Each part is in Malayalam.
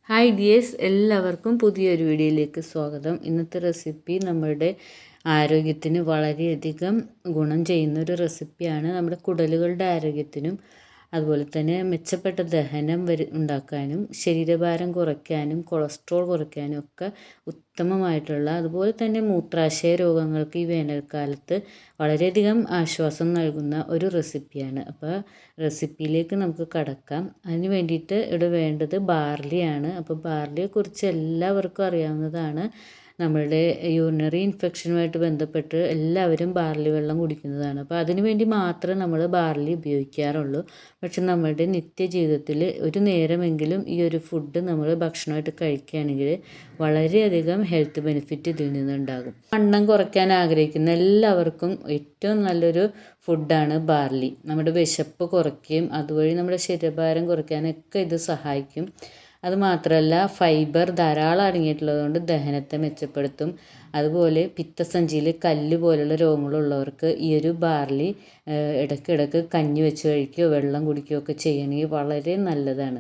ഹായ് ഡിയേഴ്സ്, എല്ലാവർക്കും പുതിയൊരു വീഡിയോയിലേക്ക് സ്വാഗതം. ഇന്നത്തെ റെസിപ്പി നമ്മുടെ ആരോഗ്യത്തിന് വളരെയധികം ഗുണം ചെയ്യുന്ന ഒരു റെസിപ്പിയാണ്. നമ്മുടെ കുടലുകളുടെ ആരോഗ്യത്തിനും അതുപോലെ തന്നെ മെച്ചപ്പെട്ട ദഹനം ഉണ്ടാക്കാനും ശരീരഭാരം കുറയ്ക്കാനും കൊളസ്ട്രോൾ കുറയ്ക്കാനും ഒക്കെ ഉത്തമമായിട്ടുള്ള, അതുപോലെ തന്നെ മൂത്രാശയ രോഗങ്ങൾക്ക് ഈ വേനൽക്കാലത്ത് വളരെയധികം ആശ്വാസം നൽകുന്ന ഒരു റെസിപ്പിയാണ്. അപ്പോൾ റെസിപ്പിയിലേക്ക് നമുക്ക് കടക്കാം. അതിന് വേണ്ടിയിട്ട് ഇവിടെ വേണ്ടത് ബാർലിയാണ്. അപ്പോൾ ബാർലിയെക്കുറിച്ച് എല്ലാവർക്കും അറിയാവുന്നതാണ്. നമ്മളുടെ യൂറിനറി ഇൻഫെക്ഷനുമായിട്ട് ബന്ധപ്പെട്ട് എല്ലാവരും ബാർലി വെള്ളം കുടിക്കുന്നതാണ്. അപ്പോൾ അതിനു വേണ്ടി മാത്രമേ നമ്മൾ ബാർലി ഉപയോഗിക്കാറുള്ളൂ. പക്ഷെ നമ്മളുടെ നിത്യജീവിതത്തിൽ ഒരു നേരമെങ്കിലും ഈ ഒരു ഫുഡ് നമ്മൾ ഭക്ഷണമായിട്ട് കഴിക്കുകയാണെങ്കിൽ വളരെയധികം ഹെൽത്ത് ബെനിഫിറ്റ് ഇതിൽ നിന്നുണ്ടാകും. വണ്ണം കുറയ്ക്കാൻ ആഗ്രഹിക്കുന്ന എല്ലാവർക്കും ഏറ്റവും നല്ലൊരു ഫുഡാണ് ബാർലി. നമ്മുടെ വിശപ്പ് കുറയ്ക്കുകയും അതുവഴി നമ്മുടെ ശരീരഭാരം കുറയ്ക്കാനൊക്കെ ഇത് സഹായിക്കും. അതുമാത്രമല്ല, ഫൈബർ ധാരാളം അടങ്ങിയിട്ടുള്ളതുകൊണ്ട് ദഹനത്തെ മെച്ചപ്പെടുത്തും. അതുപോലെ പിത്തസഞ്ചിയിൽ കല്ല് പോലുള്ള രോഗങ്ങളുള്ളവർക്ക് ഈ ഒരു ബാർലി ഇടയ്ക്കിടയ്ക്ക് കഞ്ഞി വെച്ച് കഴിക്കുകയോ വെള്ളം കുടിക്കുകയോ ഒക്കെ ചെയ്യണമെങ്കിൽ വളരെ നല്ലതാണ്.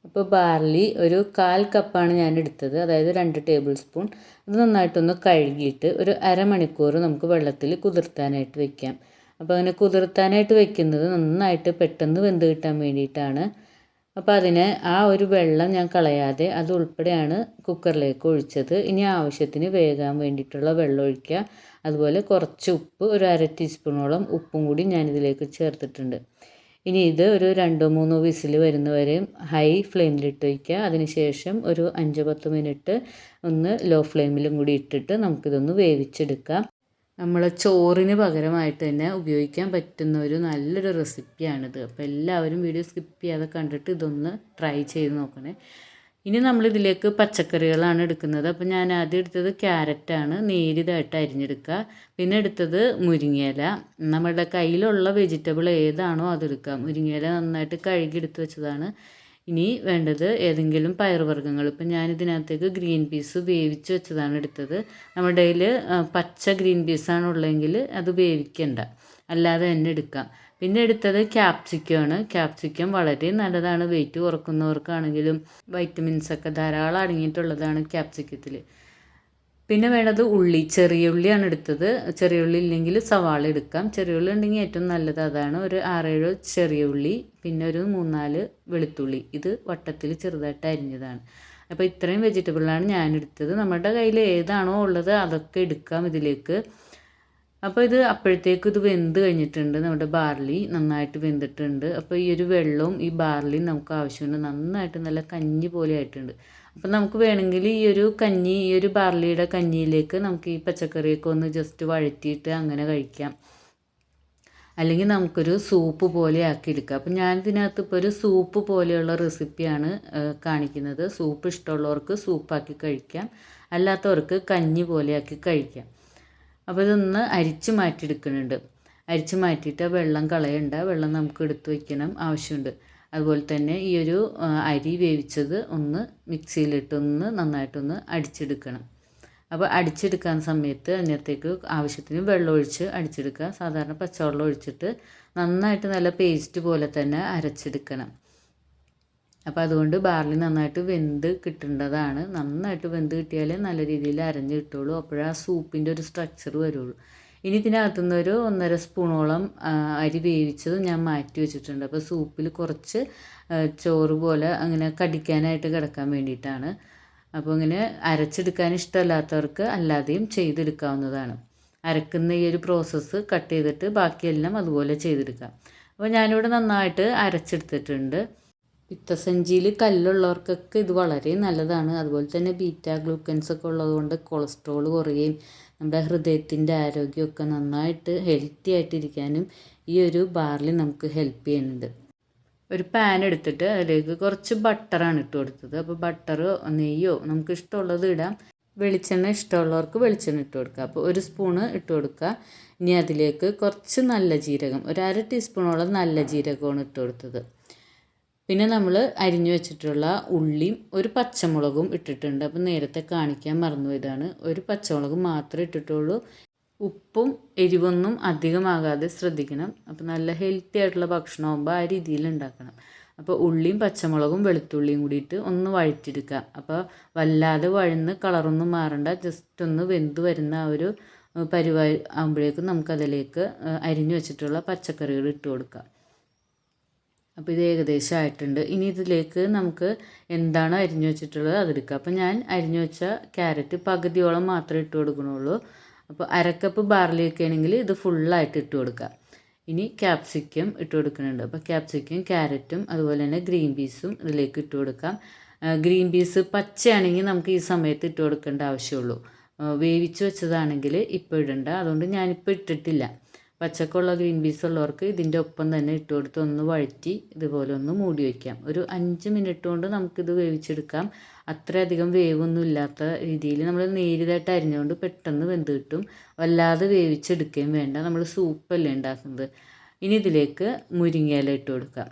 അപ്പോൾ ബാർലി ഒരു 1/4 കപ്പാണ് ഞാൻ എടുത്തത്, അതായത് 2 ടേബിൾ സ്പൂൺ. അത് നന്നായിട്ടൊന്ന് കഴുകിയിട്ട് ഒരു അരമണിക്കൂർ നമുക്ക് വെള്ളത്തിൽ കുതിർത്താനായിട്ട് വെക്കാം. അപ്പോൾ അങ്ങനെ കുതിർത്താനായിട്ട് വെക്കുന്നത് നന്നായിട്ട് പെട്ടെന്ന് വെന്ത് കിട്ടാൻ വേണ്ടിയിട്ടാണ്. അപ്പോൾ അതിന് ആ ഒരു വെള്ളം ഞാൻ കളയാതെ അത് ഉൾപ്പെടെയാണ് കുക്കറിലേക്ക് ഒഴിച്ചത്. ഇനി ആവശ്യത്തിന് വേകാൻ വേണ്ടിയിട്ടുള്ള വെള്ളം ഒഴിക്കുക. അതുപോലെ കുറച്ച് ഉപ്പ്, ഒരു 1/2 ടീസ്പൂണോളം ഉപ്പും കൂടി ഞാനിതിലേക്ക് ചേർത്തിട്ടുണ്ട്. ഇനി ഇത് ഒരു 2-3 വിസിൽ വരുന്നവരെയും ഹൈ ഫ്ലെയിമിലിട്ട് വയ്ക്കുക. അതിനുശേഷം ഒരു 5-10 മിനിറ്റ് ഒന്ന് ലോ ഫ്ലെയിമിലും കൂടി ഇട്ടിട്ട് നമുക്കിതൊന്ന് വേവിച്ചെടുക്കാം. നമ്മൾ ചോറിന് പകരമായിട്ട് തന്നെ ഉപയോഗിക്കാൻ പറ്റുന്ന ഒരു നല്ലൊരു റെസിപ്പിയാണിത്. അപ്പോൾ എല്ലാവരും വീഡിയോ സ്കിപ്പ് ചെയ്യാതെ കണ്ടിട്ട് ഇതൊന്ന് ട്രൈ ചെയ്ത് നോക്കണേ. ഇനി നമ്മളിതിലേക്ക് പച്ചക്കറികളാണ് എടുക്കുന്നത്. അപ്പോൾ ഞാൻ ആദ്യം എടുത്തത് ക്യാരറ്റാണ്, നേരിയതായിട്ട് അരിഞ്ഞെടുക്കുക. പിന്നെ എടുത്തത് മുരിങ്ങയില. നമ്മുടെ കയ്യിലുള്ള വെജിറ്റബിൾ ഏതാണോ അതെടുക്കുക. മുരിങ്ങയില നന്നായിട്ട് കഴുകി എടുത്ത് വെച്ചതാണ്. ഇനി വേണ്ടത് ഏതെങ്കിലും പയറുവർഗ്ഗങ്ങൾ. ഇപ്പം ഞാനിതിനകത്തേക്ക് ഗ്രീൻ പീസ് വേവിച്ച് വെച്ചതാണ് എടുത്തത്. നമ്മുടെ കയ്യിൽ പച്ച ഗ്രീൻ പീസാണ് ഉള്ളതെങ്കിൽ അത് വേവിക്കണ്ട, അല്ലാതെ തന്നെ എടുക്കാം. പിന്നെ എടുത്തത് ക്യാപ്സിക്കമാണ്. ക്യാപ്സിക്കം വളരെ നല്ലതാണ്. വെയിറ്റ് കുറക്കുന്നവർക്കാണെങ്കിലും വൈറ്റമിൻസൊക്കെ ധാരാളം അടങ്ങിയിട്ടുള്ളതാണ് ക്യാപ്സിക്കത്തിൽ. പിന്നെ വേണ്ടത് ഉള്ളി, ചെറിയ ഉള്ളിയാണ് എടുത്തത്. ചെറിയ ഉള്ളി ഇല്ലെങ്കിൽ സവാള എടുക്കാം. ചെറിയ ഉള്ളി ഉണ്ടെങ്കിൽ ഏറ്റവും നല്ലത് അതാണ്. ഒരു 6-7 ചെറിയ ഉള്ളി, പിന്നെ ഒരു 3-4 വെളുത്തുള്ളി. ഇത് വട്ടത്തിൽ ചെറുതായിട്ട് അരിഞ്ഞതാണ്. അപ്പോൾ ഇത്രയും വെജിറ്റബിളാണ് ഞാൻ എടുത്തത്. നമ്മുടെ കയ്യിൽ ഏതാണോ ഉള്ളത് അതൊക്കെ എടുക്കാം ഇതിലേക്ക്. അപ്പോൾ ഇത് അപ്പോഴത്തേക്കും ഇത് വെന്ത് കഴിഞ്ഞിട്ടുണ്ട്. നമ്മുടെ ബാർലി നന്നായിട്ട് വെന്തിട്ടുണ്ട്. അപ്പോൾ ഈ ഒരു വെള്ളവും ഈ ബാർലിയും നമുക്ക് ആവശ്യമുണ്ട്. നന്നായിട്ട് നല്ല കഞ്ഞി പോലെ ആയിട്ടുണ്ട്. അപ്പം നമുക്ക് വേണമെങ്കിൽ ഈ ഒരു ബാർലിയുടെ കഞ്ഞിയിലേക്ക് നമുക്ക് ഈ പച്ചക്കറിയൊക്കെ ഒന്ന് ജസ്റ്റ് വഴറ്റിയിട്ട് അങ്ങനെ കഴിക്കാം. അല്ലെങ്കിൽ നമുക്കൊരു സൂപ്പ് പോലെ ആക്കി എടുക്കാം. അപ്പം ഞാൻ ഇതിനകത്ത് ഇപ്പോൾ ഒരു സൂപ്പ് പോലെയുള്ള റെസിപ്പിയാണ് കാണിക്കുന്നത്. സൂപ്പ് ഇഷ്ടമുള്ളവർക്ക് സൂപ്പാക്കി കഴിക്കാം, അല്ലാത്തവർക്ക് കഞ്ഞി പോലെയാക്കി കഴിക്കാം. അപ്പോൾ ഇതൊന്ന് അരിച്ച് മാറ്റിയെടുക്കുന്നുണ്ട്. അരിച്ച് മാറ്റിയിട്ട് വെള്ളം കളയണ്ട, വെള്ളം നമുക്ക് എടുത്ത് വയ്ക്കണം ആവശ്യമുണ്ട്. അതുപോലെ തന്നെ ഈ ഒരു അരി വേവിച്ചത് ഒന്ന് മിക്സിയിലിട്ടൊന്ന് നന്നായിട്ടൊന്ന് അടിച്ചെടുക്കണം. അപ്പോൾ അടിച്ചെടുക്കാൻ സമയത്ത് അതിനകത്തേക്ക് ആവശ്യത്തിന് വെള്ളം ഒഴിച്ച് അടിച്ചെടുക്കുക. സാധാരണ പച്ചവെള്ളം ഒഴിച്ചിട്ട് നന്നായിട്ട് നല്ല പേസ്റ്റ് പോലെ തന്നെ അരച്ചെടുക്കണം. അപ്പോൾ അതുകൊണ്ട് ബാർലി നന്നായിട്ട് വെന്ത് കിട്ടേണ്ടതാണ്. നന്നായിട്ട് വെന്ത് കിട്ടിയാലേ നല്ല രീതിയിൽ അരഞ്ഞ് കിട്ടുള്ളൂ. അപ്പോഴേ ആ സൂപ്പിൻ്റെ ഒരു സ്ട്രക്ചർ വരുള്ളൂ. ഇനി ഇതിനകത്തുനിന്ന് ഒരു 1.5 സ്പൂണോളം അരി വേവിച്ചത് ഞാൻ മാറ്റി വെച്ചിട്ടുണ്ട്. അപ്പോൾ സൂപ്പിൽ കുറച്ച് ചോറ് പോലെ അങ്ങനെ കടിക്കാനായിട്ട് കിടക്കാൻ വേണ്ടിയിട്ടാണ്. അപ്പോൾ ഇങ്ങനെ അരച്ചെടുക്കാൻ ഇഷ്ടമല്ലാത്തവർക്ക് അല്ലാതെയും ചെയ്തെടുക്കാവുന്നതാണ്. അരക്കുന്ന ഈ ഒരു പ്രോസസ്സ് കട്ട് ചെയ്തിട്ട് ബാക്കിയെല്ലാം അതുപോലെ ചെയ്തെടുക്കാം. അപ്പോൾ ഞാനിവിടെ നന്നായിട്ട് അരച്ചെടുത്തിട്ടുണ്ട്. പിത്തസഞ്ചിയിൽ കല്ലുള്ളവർക്കൊക്കെ ഇത് വളരെ നല്ലതാണ്. അതുപോലെ തന്നെ ബീറ്റാ ഗ്ലൂക്കൻസ് ഒക്കെ ഉള്ളതുകൊണ്ട് കൊളസ്ട്രോൾ കുറയുകയും നമ്മുടെ ഹൃദയത്തിൻ്റെ ആരോഗ്യമൊക്കെ നന്നായിട്ട് ഹെൽത്തി ആയിട്ടിരിക്കാനും ഈ ഒരു ബാർലി നമുക്ക് ഹെൽപ്പ് ചെയ്യുന്നുണ്ട്. ഒരു പാൻ എടുത്തിട്ട് അതിലേക്ക് കുറച്ച് ബട്ടറാണ് ഇട്ട് കൊടുത്തത്. അപ്പോൾ ബട്ടറോ നെയ്യോ നമുക്ക് ഇഷ്ടമുള്ളത് ഇടാം. വെളിച്ചെണ്ണ ഇഷ്ടമുള്ളവർക്ക് വെളിച്ചെണ്ണ ഇട്ട് കൊടുക്കുക. അപ്പോൾ 1 സ്പൂണ് ഇട്ട് കൊടുക്കുക. ഇനി അതിലേക്ക് കുറച്ച് നല്ല ജീരകം, ഒരു 1/2 ടീസ്പൂണോളം നല്ല ജീരകമാണ് ഇട്ട് കൊടുത്തത്. പിന്നെ നമ്മൾ അരിഞ്ഞു വെച്ചിട്ടുള്ള ഉള്ളിയും ഒരു പച്ചമുളകും ഇട്ടിട്ടുണ്ട്. അപ്പം നേരത്തെ കാണിക്കാൻ മറന്നുപോയതാണ്. ഒരു പച്ചമുളക് മാത്രമേ ഇട്ടിട്ടുള്ളൂ. ഉപ്പും എരിവൊന്നും അധികമാകാതെ ശ്രദ്ധിക്കണം. അപ്പം നല്ല ഹെൽത്തി ആയിട്ടുള്ള ഭക്ഷണമാകുമ്പോൾ ആ രീതിയിൽ ഉണ്ടാക്കണം. അപ്പോൾ ഉള്ളിയും പച്ചമുളകും വെളുത്തുള്ളിയും കൂടിയിട്ട് ഒന്ന് വഴറ്റിയെടുക്കുക. അപ്പോൾ വല്ലാതെ വഴന്ന് കളറൊന്നും മാറണ്ട, ജസ്റ്റ് ഒന്ന് വെന്ത് വരുന്ന ആ ഒരു പരിവായി ആകുമ്പോഴേക്കും നമുക്കതിലേക്ക് അരിഞ്ഞു വെച്ചിട്ടുള്ള പച്ചക്കറികൾ ഇട്ട് കൊടുക്കാം. അപ്പോൾ ഇത് ഏകദേശം ആയിട്ടുണ്ട്. ഇനി ഇതിലേക്ക് നമുക്ക് എന്താണ് അരിഞ്ഞു വെച്ചിട്ടുള്ളത് അതെടുക്കുക. അപ്പോൾ ഞാൻ അരിഞ്ഞു വെച്ച ക്യാരറ്റ് പകുതിയോളം മാത്രമേ ഇട്ട് കൊടുക്കണുള്ളൂ. അപ്പോൾ അരക്കപ്പ് ബാർലിയൊക്കെ ആണെങ്കിൽ ഇത് ഫുള്ളായിട്ട് ഇട്ട് കൊടുക്കുക. ഇനി ക്യാപ്സിക്കം ഇട്ട് കൊടുക്കുന്നുണ്ട്. അപ്പോൾ ക്യാപ്സിക്കം, ക്യാരറ്റും അതുപോലെ തന്നെ ഗ്രീൻ പീസും ഇതിലേക്ക് ഇട്ട് കൊടുക്കാം. ഗ്രീൻ പീസ് പച്ചയാണെങ്കിൽ നമുക്ക് ഈ സമയത്ത് ഇട്ട് കൊടുക്കേണ്ട ആവശ്യമുള്ളൂ. വേവിച്ച് വെച്ചതാണെങ്കിൽ ഇപ്പോൾ ഇടണ്ട, അതുകൊണ്ട് ഞാനിപ്പോൾ ഇട്ടിട്ടില്ല. പച്ചക്കുള്ള ഗ്രീൻ പീസ് ഉള്ളവർക്ക് ഇതിൻ്റെ ഒപ്പം തന്നെ ഇട്ട് കൊടുത്ത് ഒന്ന് വഴറ്റി ഇതുപോലെ ഒന്ന് മൂടി വയ്ക്കാം. ഒരു 5 മിനിറ്റ് കൊണ്ട് നമുക്കിത് വേവിച്ചെടുക്കാം. അത്രയധികം വേവൊന്നും ഇല്ലാത്ത രീതിയിൽ നമ്മൾ നേരിയതായിട്ട് അരിഞ്ഞുകൊണ്ട് പെട്ടെന്ന് വെന്ത് കിട്ടും. വല്ലാതെ വേവിച്ചെടുക്കുകയും വേണ്ട, നമ്മൾ സൂപ്പല്ലേ ഉണ്ടാക്കുന്നത്. ഇനി ഇതിലേക്ക് മുരിങ്ങയില ഇട്ട് കൊടുക്കാം.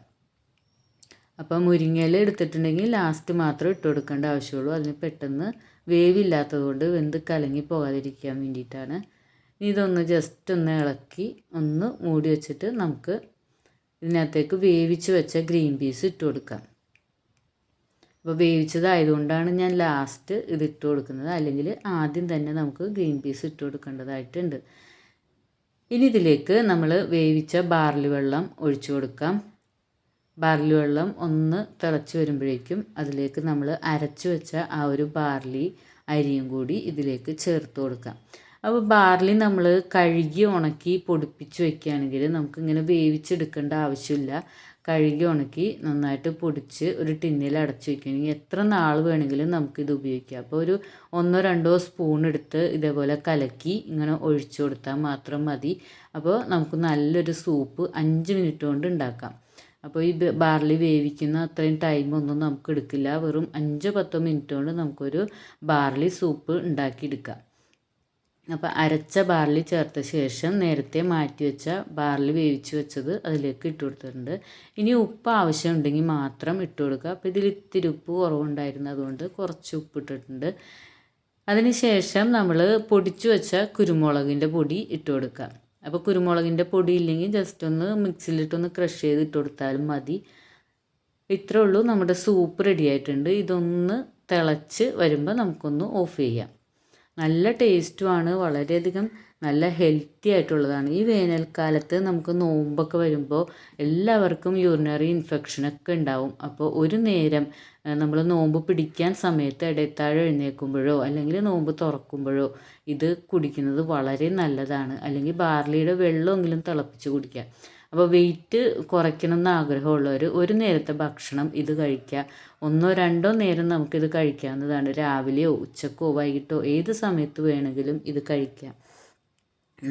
അപ്പോൾ മുരിങ്ങയില എടുത്തിട്ടുണ്ടെങ്കിൽ ലാസ്റ്റ് മാത്രം ഇട്ട് കൊടുക്കേണ്ട ആവശ്യമുള്ളൂ. അതിന് പെട്ടെന്ന് വേവില്ലാത്തതുകൊണ്ട് വെന്ത് കലങ്ങി പോകാതിരിക്കാൻ വേണ്ടിയിട്ടാണ്. ഇതൊന്ന് ജസ്റ്റ് ഒന്ന് ഇളക്കി ഒന്ന് മൂടി വെച്ചിട്ട് നമുക്ക് ഇതിനകത്തേക്ക് വേവിച്ച് വെച്ച ഗ്രീൻ പീസ് ഇട്ട് കൊടുക്കാം. അപ്പോൾ വേവിച്ചതായതുകൊണ്ടാണ് ഞാൻ ലാസ്റ്റ് ഇത് ഇട്ട് കൊടുക്കുന്നത്, അല്ലെങ്കിൽ ആദ്യം തന്നെ നമുക്ക് ഗ്രീൻ പീസ് ഇട്ട് കൊടുക്കേണ്ടതായിട്ടുണ്ട്. ഇനി ഇതിലേക്ക് നമ്മൾ വേവിച്ച ബാർലി വെള്ളം ഒഴിച്ചു കൊടുക്കാം. ബാർലി വെള്ളം ഒന്ന് തിളച്ച് വരുമ്പോഴേക്കും അതിലേക്ക് നമ്മൾ അരച്ച് വെച്ച ആ ഒരു ബാർലി അരിയും കൂടി ഇതിലേക്ക് ചേർത്ത് കൊടുക്കാം. അപ്പോൾ ബാർലി നമ്മൾ കഴുകി ഉണക്കി പൊടിപ്പിച്ച് വയ്ക്കുകയാണെങ്കിൽ നമുക്കിങ്ങനെ വേവിച്ചെടുക്കേണ്ട ആവശ്യമില്ല. കഴുകി ഉണക്കി നന്നായിട്ട് പൊടിച്ച് ഒരു ടിന്നിൽ അടച്ച് വയ്ക്കുകയാണെങ്കിൽ എത്ര നാൾ വേണമെങ്കിലും നമുക്കിത് ഉപയോഗിക്കാം. അപ്പോൾ ഒരു 1-2 സ്പൂൺ എടുത്ത് ഇതേപോലെ കലക്കി ഇങ്ങനെ ഒഴിച്ചു കൊടുത്താൽ മാത്രം മതി. അപ്പോൾ നമുക്ക് നല്ലൊരു സൂപ്പ് 5 മിനിറ്റ് കൊണ്ട് ഉണ്ടാക്കാം. അപ്പോൾ ഈ ബാർലി വേവിക്കുന്ന അത്രയും ടൈമൊന്നും നമുക്ക് എടുക്കില്ല. വെറും 5-10 മിനിറ്റ് കൊണ്ട് നമുക്കൊരു ബാർലി സൂപ്പ് ഉണ്ടാക്കിയെടുക്കാം. അപ്പോൾ അരച്ച ബാർലി ചേർത്ത ശേഷം നേരത്തെ മാറ്റി വെച്ച ബാർലി വേവിച്ച് വെച്ചത് അതിലേക്ക് ഇട്ട് കൊടുത്തിട്ടുണ്ട്. ഇനി ഉപ്പ് ആവശ്യമുണ്ടെങ്കിൽ മാത്രം ഇട്ട് കൊടുക്കുക. അപ്പോൾ ഇതിൽ ഇത്തിരി ഉപ്പ് കുറവുണ്ടായിരുന്നു, അതുകൊണ്ട് കുറച്ച് ഉപ്പ് ഇട്ടിട്ടുണ്ട്. അതിന് ശേഷം നമ്മൾ പൊടിച്ചു വെച്ച കുരുമുളകിൻ്റെ പൊടി ഇട്ട് കൊടുക്കുക. അപ്പോൾ കുരുമുളകിൻ്റെ പൊടി ഇല്ലെങ്കിൽ ജസ്റ്റ് ഒന്ന് മിക്സിയിലിട്ടൊന്ന് ക്രഷ് ചെയ്ത് ഇട്ട് കൊടുത്താലും മതി. ഇത്രേ ഉള്ളൂ, നമ്മുടെ സൂപ്പ് റെഡി ആയിട്ടുണ്ട്. ഇതൊന്ന് തിളച്ച് വരുമ്പോൾ നമുക്കൊന്ന് ഓഫ് ചെയ്യാം. നല്ല ടേസ്റ്റുമാണ്, വളരെയധികം നല്ല ഹെൽത്തി ആയിട്ടുള്ളതാണ്. ഈ വേനൽക്കാലത്ത് നമുക്ക് നോമ്പൊക്കെ വരുമ്പോൾ എല്ലാവർക്കും യൂറിനറി ഇൻഫെക്ഷനൊക്കെ ഉണ്ടാവും. അപ്പോൾ ഒരു നേരം നമ്മൾ നോമ്പ് പിടിക്കാൻ സമയത്ത് ഇടത്താഴം എഴുന്നേൽക്കുമ്പോഴോ അല്ലെങ്കിൽ നോമ്പ് തുറക്കുമ്പോഴോ ഇത് കുടിക്കുന്നത് വളരെ നല്ലതാണ്. അല്ലെങ്കിൽ ബാർലിയുടെ വെള്ളമെങ്കിലും തിളപ്പിച്ച് കുടിക്കുക. അപ്പോൾ വെയിറ്റ് കുറയ്ക്കണം എന്ന് ആഗ്രഹമുള്ളവർ ഒരു നേരത്തെ ഭക്ഷണം ഇത് കഴിക്കുക. 1-2 നേരം നമുക്കിത് കഴിക്കാവുന്നതാണ്. രാവിലെയോ ഉച്ചക്കോ വൈകിട്ടോ ഏത് സമയത്ത് വേണമെങ്കിലും ഇത് കഴിക്കാം.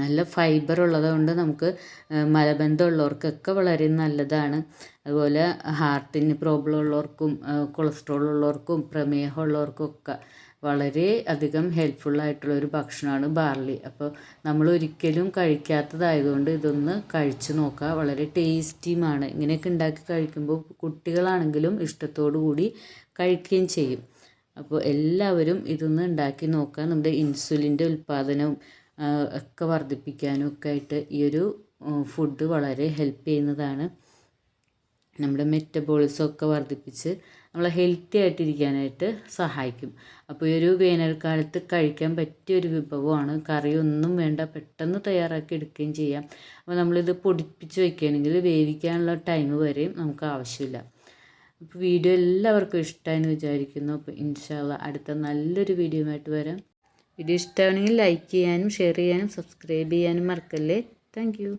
നല്ല ഫൈബർ ഉള്ളതുകൊണ്ട് നമുക്ക് മലബന്ധം ഉള്ളവർക്കൊക്കെ വളരെ നല്ലതാണ്. അതുപോലെ ഹാർട്ടിന് പ്രോബ്ലം ഉള്ളവർക്കും കൊളസ്ട്രോൾ ഉള്ളവർക്കും പ്രമേഹം ഉള്ളവർക്കൊക്കെ വളരെ അധികം ഹെൽപ്ഫുള്ളായിട്ടുള്ളൊരു ഭക്ഷണമാണ് ബാർലി. അപ്പോൾ നമ്മൾ ഒരിക്കലും കഴിക്കാത്തതായതുകൊണ്ട് ഇതൊന്ന് കഴിച്ച് നോക്കുക. വളരെ ടേസ്റ്റിയുമാണ്. ഇങ്ങനെയൊക്കെ ഉണ്ടാക്കി കഴിക്കുമ്പോൾ കുട്ടികളാണെങ്കിലും ഇഷ്ടത്തോടു കൂടി കഴിക്കുകയും ചെയ്യും. അപ്പോൾ എല്ലാവരും ഇതൊന്ന് ഉണ്ടാക്കി നോക്കുക. നമ്മുടെ ഇൻസുലിൻ്റെ ഉൽപ്പാദനവും ഒക്കെ വർദ്ധിപ്പിക്കാനും ഒക്കെ ആയിട്ട് ഈ ഒരു ഫുഡ് വളരെ ഹെൽപ്പ് ചെയ്യുന്നതാണ്. നമ്മുടെ മെറ്റബോളിസം ഒക്കെ വർദ്ധിപ്പിച്ച് നമ്മളെ ഹെൽത്തി ആയിട്ടിരിക്കാനായിട്ട് സഹായിക്കും. അപ്പോൾ ഈ ഒരു വേനൽക്കാലത്ത് കഴിക്കാൻ പറ്റിയൊരു വിഭവമാണ്. കറിയൊന്നും വേണ്ട, പെട്ടെന്ന് തയ്യാറാക്കി എടുക്കുകയും ചെയ്യാം. അപ്പോൾ നമ്മളിത് പൊടിപ്പിച്ച് വയ്ക്കുകയാണെങ്കിൽ വേവിക്കാനുള്ള ടൈം വരെയും നമുക്ക് ആവശ്യമില്ല. അപ്പോൾ വീഡിയോ എല്ലാവർക്കും ഇഷ്ടമായെന്ന് വിചാരിക്കുന്നു. അപ്പോൾ ഇൻഷാ അല്ലാ അടുത്ത നല്ലൊരു വീഡിയോയുമായിട്ട് വരാം. വീഡിയോ ഇഷ്ടമാണെങ്കിൽ ലൈക്ക് ചെയ്യാനും ഷെയർ ചെയ്യാനും സബ്സ്ക്രൈബ് ചെയ്യാനും മറക്കല്ലേ. Thank you.